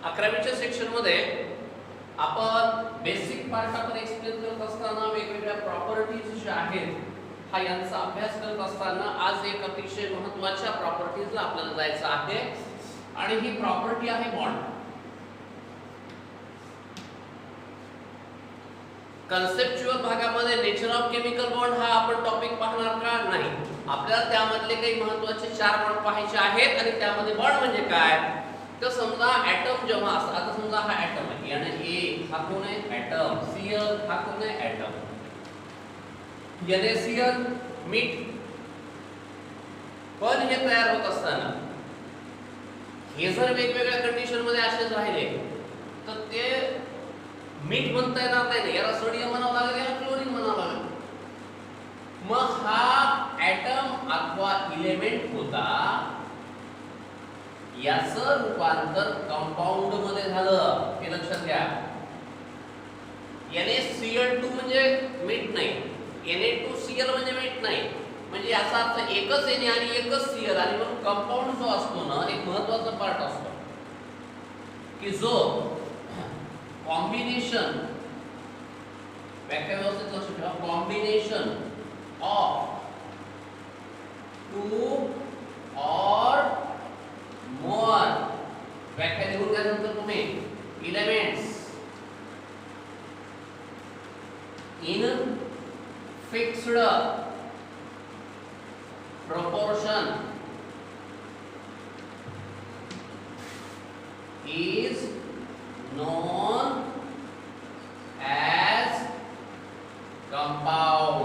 11वीच्या section मध्ये आपण basic part आपण एक्सप्लेन करत असताना वेगवेगळ्या प्रॉपर्टीज ज्या आहेत हा यांचा अभ्यास करत असताना आज एक अतिशय महत्त्वाच्या प्रॉपर्टीजला आपल्याला जायचं आहे आणि ही प्रॉपर्टी आहे बॉन्ड. कन्सेप्च्युअल भागामध्ये नेचर ऑफ केमिकल बॉन्ड हा आपण टॉपिक पाहणार का नाही. आपल्याला त्यामधले काही महत्त्वाचे 4 बॉन्ड पाहायचे आहेत आणि त्यामध्ये बॉन्ड म्हणजे काय तर समजा ॲटम जेव्हा असं आता समजा हा ॲटम आहे याने ए हा कोण आहे ॲटम, Cl हा कोण आहे ॲटम, NaCl मीठ. पण हे तयार होत असताना हे जर वेगवेगळ्या कंडिशन मध्ये असेच राहिले तर ते मीठ म्हणता येणार नाही. याला सोडियम म्हणावं लागेल याला क्लोरीन म्हणावं लागेल. मग हा ॲटम अथवा इलेमेंट होता याचं रूपांतर कंपाऊंड मध्ये झालं हे लक्षात घ्या. NaCl2 म्हणजे मीठ नाही, Na2Cl म्हणजे मीठ नाही. म्हणजे याचा अर्थ एकच Na आणि एकच Cl आणि म्हणून कंपाऊंड जो असतो ना एक महत्त्वाचा पार्ट असतो की जो कॉम्बिनेशन व्याख्या व्यवस्थित लक्षात ठेवा. कॉम्बिनेशन ऑफ 2 और मोर व्याख्या लिहून घ्यानंतर तुम्ही elements in fixed proportion is known as compound.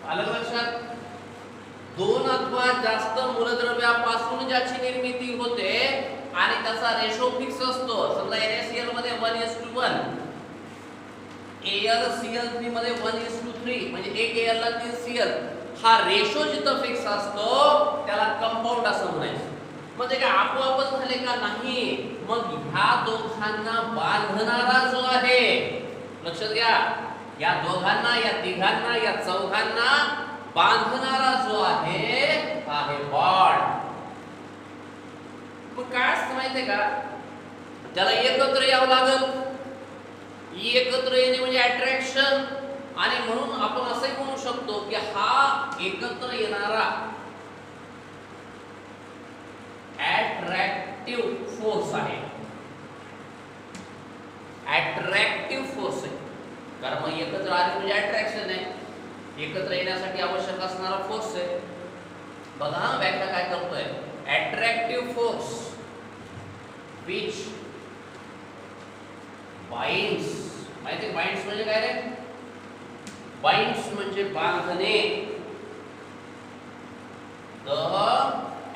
आलं लक्षात. 2 अथवा जास्त मूलद्रव्यापासून ज्याची निर्मिती होते आणि त्याचा रेशो फिक्स असतो. समजा NaCl मध्ये 1:1, AlCl3 मध्ये 1:3 म्हणजे 1 Al ला 3 Cl. हा रेशो जिथं फिक्स असतो त्याला कंपाऊंड असं म्हणायचं. म्हणजे काय आपोआपच झाले का नाही. मग ह्या दोघांना बांधणारा जो आहे लक्षात घ्या या दोघांना या तिघांना या चौघांना बांधणारा जो आहे हा आहे बॉन्ड. मग काय असतं माहितीये का त्याला एकत्र यावं लागल. एकत्र येणे म्हणजे अट्रॅक्शन आणि म्हणून आपण असंही म्हणू शकतो की हा एकत्र येणारा अट्रॅक्टिव्ह फोर्स आहे. अट्रॅक्टिव्ह फोर्स आहे कारण मग एकत्र आले म्हणजे अट्रॅक्शन आहे. एकत्र येण्यासाठी आवश्यक असणारा फोर्स आहे. बघा व्याख्या काय करतोय. Attractive force which binds. माहिती आहे बाइंड्स म्हणजे काय रे. बाइंड्स म्हणजे बांधणे. The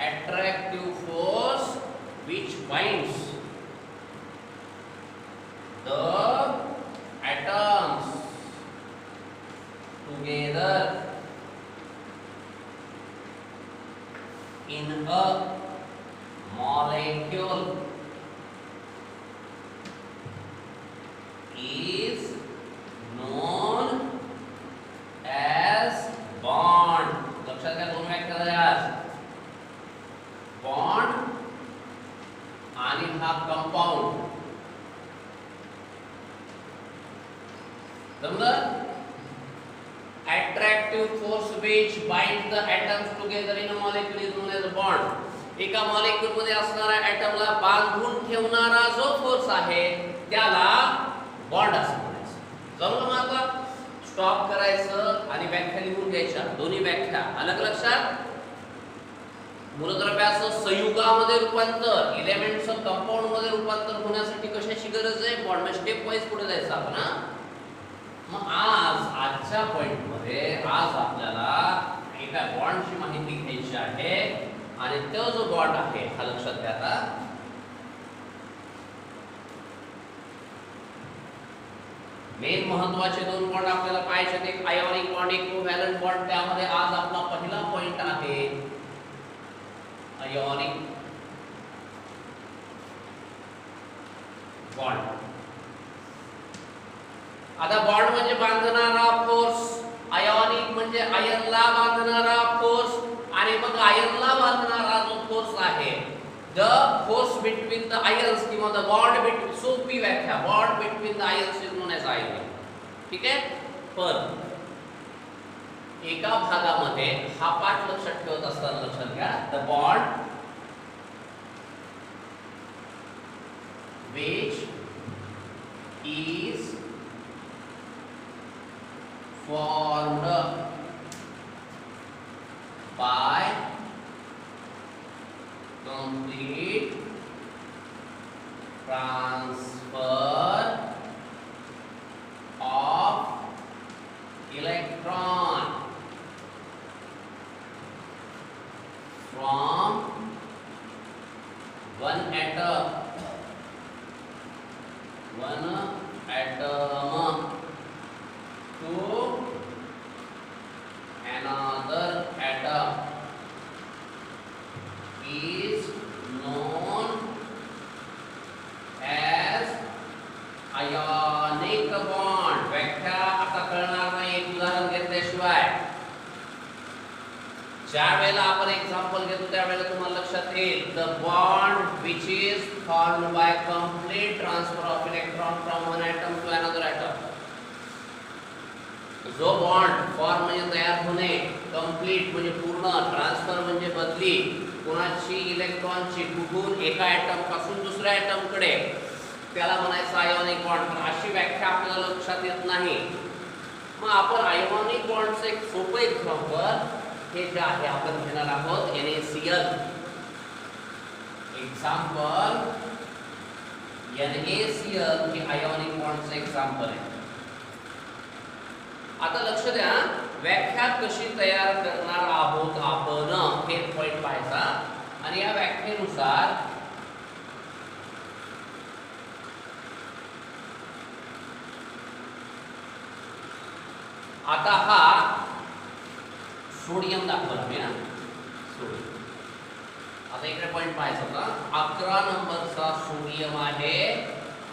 attractive force which binds the atoms together in a molecule is known as bond. लक्षात घ्या 2 व्याख्या झाल्या. बॉन्ड आणि हा कंपाऊंड. समजलं. Attractive force which binds the atoms together in a molecule is known as a bond. एका molecule मध्ये असणाऱ्या ॲटमला बांधून ठेवणारा जो फोर्स आहे त्याला बॉन्ड असं म्हणायचं. जमलं. मग आता स्टॉप करायचं आणि व्याख्या लिहून घ्यायच्या. दोन्ही व्याख्या अलग लक्षात. मूलद्रव्याचं संयुगामध्ये रूपांतर एलिमेंटचं कंपाऊंड मध्ये रूपांतर होण्यासाठी कशाची गरज आहे बॉन्ड. स्टेप वाईज पुढे जायचं आपण. मग आजच्या पॉइंट मध्ये आज आपल्याला एका बॉन्डची माहिती घ्यायची आहे आणि तो जो बॉन्ड आहे हा लक्षात घ्या. आता मेन महत्वाचे 2 बॉन्ड आपल्याला पाहायचे आहेत. एक आयोनिक बॉन्ड एक कोव्हॅलंट बॉन्ड. त्यामध्ये आज आपला पहिला पॉइंट आहे आयोनिक बॉन्ड. आता बॉन्ड म्हणजे बांधणारा फोर्स. आयोनिक म्हणजे आयनला बांधणारा फोर्स आणि मग आयनला बांधणारा जो फोर्स आहे the force between the ions किंवा द बॉन्ड बिटवीन, सोपी व्याख्या, bond between the ions is known as ion. ठीक आहे. पण एका भागामध्ये हा पाठ लक्षात ठेवत असताना लक्षात घ्या, the bond which is formed by complete transfer of electron from one atom to another atom is known as ionic bond. व्याख्या आता कळणार नाही एक उदाहरण घेतल्याशिवाय. ज्या वेळेला आपण एक्झाम्पल घेतो त्यावेळेला तुम्हाला लक्षात येईल, the bond which is formed by complete transfer of electron from one atom to another atom. जो बॉन्ड फॉर्म म्हणजे तयार होणे, कंप्लीट म्हणजे पूर्ण, ट्रान्सफर म्हणजे बदली, कोणाची इलेक्ट्रॉनची कुठून एका एटम पासून दुसऱ्या एटम कडे, त्याला म्हणायचं आयोनिक बॉन्ड. पण अशी व्याख्या आपल्याला लक्षात येत नाही. मग आपण आयोनिक बॉन्डचं एक सोपं एक्झाम्पल हे जे आहे आपण घेणार आहोत NaCl. एक्झाम्पल NaCl हे आयोनिक बॉन्डचं एक्झाम्पल आहे. आता लक्ष द्या, व्याख्या कशी तयार करणार आहोत आपण हे पॉइंट पाहायचा. आणि या व्याख्येनुसार आता हा सोडियम दाखवला मी ना, सोडियम. आता इकडे पॉइंट पाहायचा होता, 11 नंबरचा सोडियम आहे,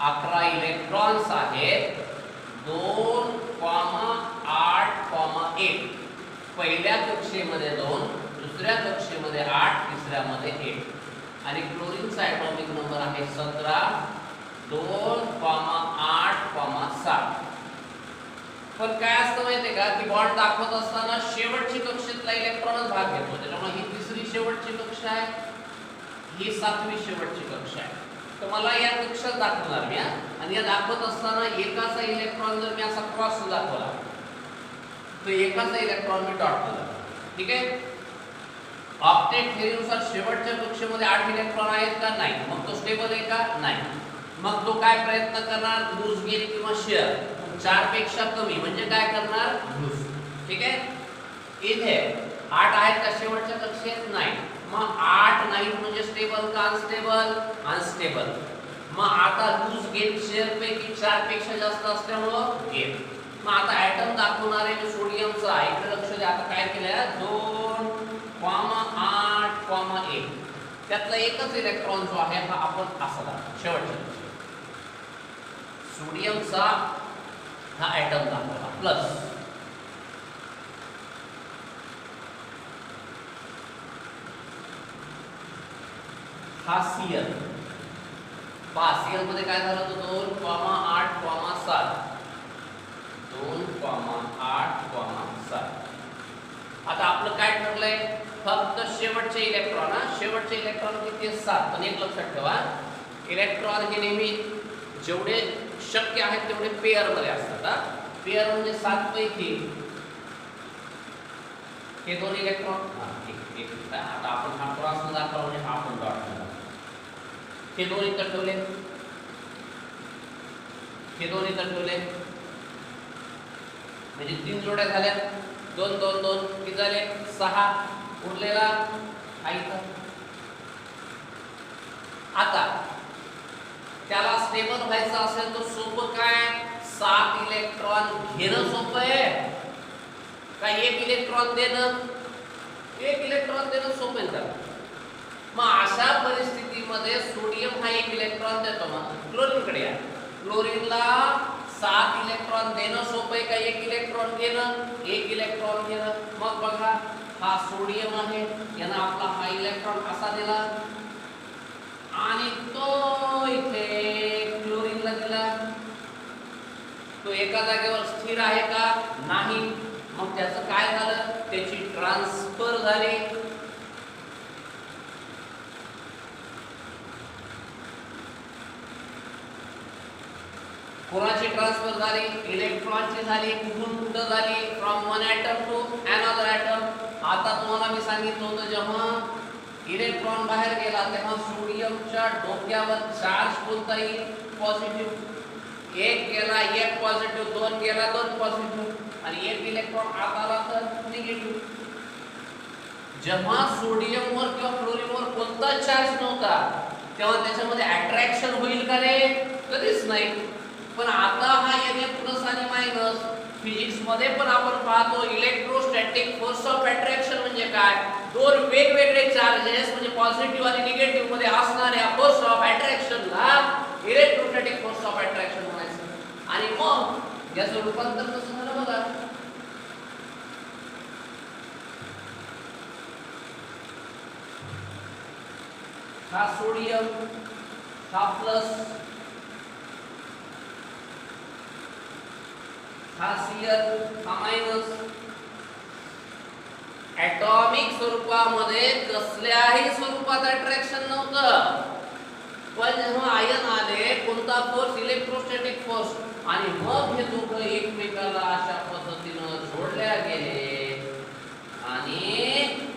11 इलेक्ट्रॉन्स आहेत, 2,8,1. पहिल्या कक्षेमध्ये 2, दुसऱ्या कक्षेमध्ये 8, तिसऱ्यामध्ये 1. आणि क्लोरीनचा ॲटॉमिक नंबर आहे 17, 2,8,7. पण काय असतं माहितीये का, की बॉन्ड दाखवत असताना शेवटची कक्षेतला इलेक्ट्रॉनच भाग घेतो. त्याच्यामुळे ही तिसरी शेवटची कक्षा आहे, ही 7वी शेवटची कक्षा आहे. तर मला या कक्षात दाखवणार मी. आणि या दाखवत असताना एकाचा इलेक्ट्रॉन जर मी असा क्रॉस दाखवला तर एकाचा इलेक्ट्रॉन मी डॉट केला. ठीक आहे. ऑक्टेट थेअरीनुसार शेवटच्या कक्षेमध्ये 8 इलेक्ट्रॉन आहेत का? नाही. मग तो स्टेबल आहे का? नाही. मग तो काय प्रयत्न करणार? लूज गेन किंवा शेअर. 4 पेक्षा कमी म्हणजे काय करणार? लूज. ठीक आहे. इथे 8 आहेत का शेवटच्या कक्षेत? नाही. मग 8 नाही म्हणजे स्टेबल का अनस्टेबल? अनस्टेबल. मग आता लूज गेन शेअर पैकी 4 पेक्षा जास्त असल्यामुळं गेन. मग आता ॲटम दाखवणार आहे सोडियमचा. इकडे लक्ष द्या. आता काय केलंय? 2,8,1. त्यातला एकच इलेक्ट्रॉन जो आहे हा आपण असा दाखवतो शेवटच्या सोडियमचा हा ॲटम दाखवला प्लस. हा Cl. Cl मध्ये काय झालं होतं? 2,8,7. 2,8,7. आता आपलं काय ठरलंय? फक्त शेवटचे इलेक्ट्रॉन. शेवटचे इलेक्ट्रॉन किती आहेत? 7. पण एक लक्षात ठेवा, इलेक्ट्रॉन हे नेहमी जेवढे शक्य आहेत तेवढे पेअर मध्ये असतात. पेअर म्हणजे 7 पैकी हे 2 इलेक्ट्रॉन. आता आपण हा क्रॉस न दाखवला म्हणजे हा आपण डॉट केला. हे 2 इथं ठेवले, हे 2 इथं ठेवले म्हणजे 3 जोड्या झाल्या. 2 2 2 किती झाले? 6. उरलेला हा इथं. आता त्याला स्टेबल व्हायचं असेल तर सोपं काय? 7 इलेक्ट्रॉन घेणं सोपं आहे का 1 इलेक्ट्रॉन देणं? 1 इलेक्ट्रॉन देणं सोपं आहे त्याला. मग अशा परिस्थितीमध्ये सोडियम हा 1 इलेक्ट्रॉन देतो. मग क्लोरीनकडे या. क्लोरीनला 7 इलेक्ट्रॉन देणं सोपं आहे का 1 इलेक्ट्रॉन घेणं? 1 इलेक्ट्रॉन घेणं. मग बघा, हा सोडियम आहे, यानं आपला हा इलेक्ट्रॉन असा दिला तो एका जागेवर स्थिर आहे का? नाही. मग त्याचं काय झालं? त्याची ट्रान्सफर झाली. कोणाची ट्रान्सफर झाली? इलेक्ट्रॉनची झाली. कुठून कुठं झाली? From one atom to another atom. आता तुम्हाला मी सांगितलं होतं जेव्हा इलेक्ट्रॉन बाहेर गेला तेव्हा सोडियमच्या डोक्यावर चार्ज कोणता येईल? पॉझिटिव्ह. एक गेला एक पॉझिटिव्ह, दोन गेला दोन पॉझिटिव्ह आणि एक इलेक्ट्रॉन आत आला तर निगेटिव्ह. जेव्हा सोडियमवर किंवा क्लोरीनवर कोणताच चार्ज नव्हता तेव्हा त्याच्यामध्ये अट्रॅक्शन होईल का रे? कधीच नाही. पण आता हा Na प्लस आणि मायनस फिजिक्स मध्ये पण आपण पाहतो इलेक्ट्रोस्टॅटिक फोर्स ऑफ अट्रॅक्शन म्हणजे काय? दोन वेगवेगळे चार्जेस म्हणजे पॉझिटिव्ह आणि निगेटिव्ह मध्ये असणाऱ्या फोर्स ऑफ अट्रॅक्शनला इलेक्ट्रोस्टॅटिक फोर्स ऑफ अट्रॅक्शन म्हणायचं. आणि मग याचं रूपांतर कसं झालं बघा. हा सोडियम, हा प्लस, हा Cl, हा मायनस. ॲटॉमिक स्वरूपामध्ये कसल्याही स्वरूपात अट्रॅक्शन नव्हतं. पण जेव्हा आयन आले कोणता फोर्स? Electrostatic force. आणि मग हे दोघं एकमेकाला अशा पद्धतीनं जोडल्या गेले आणि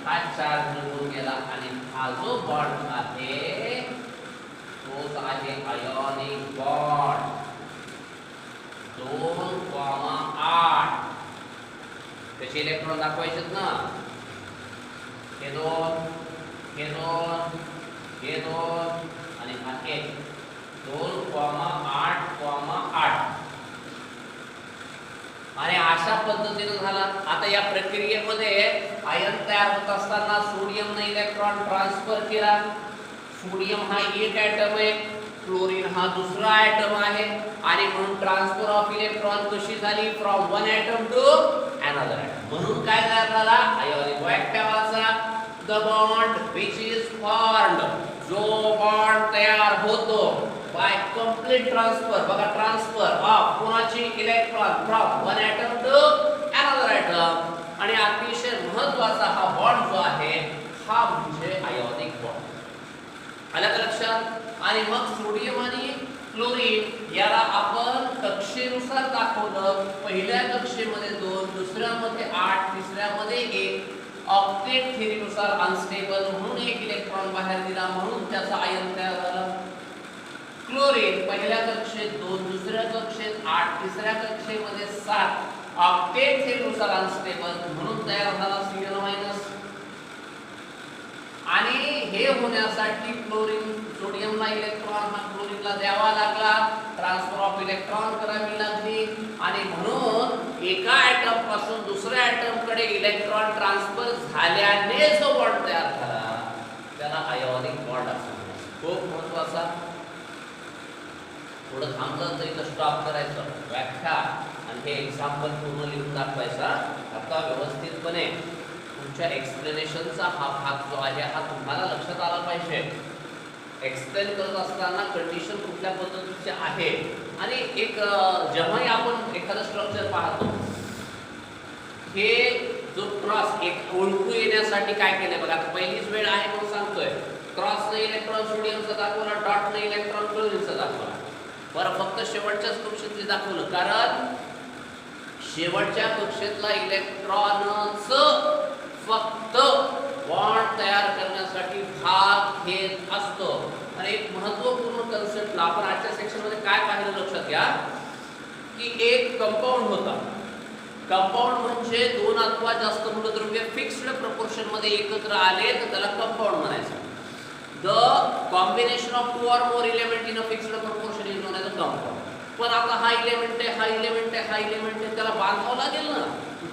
हा चार्ज निघून गेला आणि हा जो बॉन्ड आहे तोच आहे आयोनिक बॉन्ड. 2,8. त्याचे इलेक्ट्रॉन दाखवायचेत ना. हे दोन, हे दोन, हे दोन आणि हा एक. 2,8,8 आणि अशा पद्धतीने झाला. आता या प्रक्रियेमध्ये आयन तयार होत असताना सोडियमने इलेक्ट्रॉन ट्रान्सफर केला. सोडियम हा एक ॲटम आहे, क्लोरीन हा दुसरा ॲटम आहे आणि म्हणून ट्रान्सफर ऑफ इलेक्ट्रॉन कशी झाली? From one atom to another atom. म्हणून काय झाला? आयोनिक व्याख्यावाचा the bond which is formed, जो बॉन्ड तयार होतो बाय कंप्लीट ट्रान्सफर. बघा ट्रान्सफर ऑफ कोणाची? Electron from one atom to another atom. आणि अतिशय महत्त्वाचा हा बॉन्ड जो आहे हा म्हणजे आयोनिक बॉन्ड. आलं का लक्षात? आणि मग सोडियम आणि क्लोरीन याला आपण कक्षेनुसार दाखवलं. पहिल्या कक्षेमध्ये 2, दुसऱ्यामध्ये 8, तिसऱ्यामध्ये 1. ऑक्टेट थेअरीनुसार अनस्टेबल म्हणून एक इलेक्ट्रॉन बाहेर दिला म्हणून त्याचा आयन तयार झाला. क्लोरीन पहिल्या कक्षेत 2, दुसऱ्या कक्षेत 8, तिसऱ्या कक्षेमध्ये 7. ऑक्टेट थेअरीनुसार अनस्टेबल म्हणून तयार झाला Cl-. आणि हे होण्यासाठी क्लोरीन सोडियमला इलेक्ट्रॉन हा क्लोरीनला द्यावा लागला. ट्रान्सफर ऑफ इलेक्ट्रॉन करावी लागली आणि म्हणून एका ॲटम पासून दुसऱ्या ॲटम कडे इलेक्ट्रॉन ट्रान्सफर झाल्याने जो बॉन्ड तयार झाला त्याला आयोनिक बॉन्ड असं म्हणतात. खूप महत्त्वाचा. थोडं थांबलं तर इथं स्टॉप करायचं, व्याख्या आणि हे एक्झाम्पल पूर्ण लिहून दाखवायचा. आता व्यवस्थितपणे तुमच्या एक्सप्लेनेशनचा हा भाग जो आहे हा तुम्हाला लक्षात आला पाहिजे. एक्सप्लेन करत असताना कंडिशन कुठल्या पद्धतीचे आहे आणि एक जेव्हाही आपण एखादं स्ट्रक्चर पाहतो हे जो क्रॉस एक ओळखू येण्यासाठी काय केलंय बघा. आता पहिलीच वेळ आहे म्हणून सांगतोय. क्रॉसने इलेक्ट्रॉन सोडियमचा दाखवला, डॉटने इलेक्ट्रॉन क्लोरीनचा दाखवला. बरं फक्त शेवटच्याच कक्षेतले दाखवलं कारण शेवटच्या कक्षेतला इलेक्ट्रॉनच फक्त बॉन्ड तयार करण्यासाठी भाग घेत असतो. आणि एक महत्त्वपूर्ण कन्सेप्टला आपण आजच्या सेक्शनमध्ये काय पाहिलं लक्षात घ्या की एक कंपाऊंड होता. कंपाऊंड म्हणजे 2 अथवा जास्त मूलद्रव्य फिक्स्ड प्रपोर्शन मध्ये एकत्र आले तर त्याला कंपाऊंड म्हणायचं. The combination of 2 or more element in a fixed proportion is known as a compound. पण आता हा इलेमेंट आहे, हा इलेमेंट आहे, हा इलेमेंट आहे, त्याला बांधावं लागेल ना.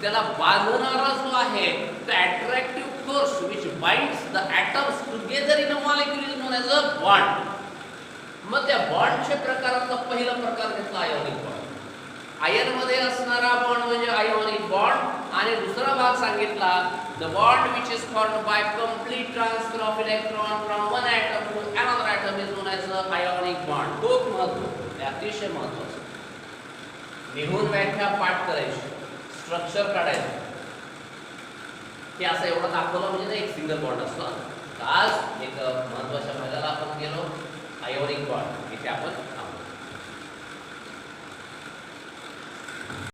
त्याला बांधणारा जो आहे the attractive force which binds the atoms together in a molecule is known as a bond. मग त्या बॉन्डचे प्रकारातला पहिला प्रकार घेतला आयोनिक बॉन्ड. आयन मध्ये असणारा बॉन्ड म्हणजे आयोनिक बॉन्ड आणि दुसरा भाग सांगितला the bond which is formed by complete transfer of electron from one atom to another atom is known as a ionic bond. खूप महत्त्वाचं, अतिशय महत्त्वाचं. लिहून व्याख्या पाठ करायची, स्ट्रक्चर काढायचं. हे असं एवढं दाखवलं म्हणजे ना एक सिंगल बॉन्ड असतो. आज एक महत्वाच्या भागाला आपण गेलो, आयोनिक बॉन्ड. इथे आपण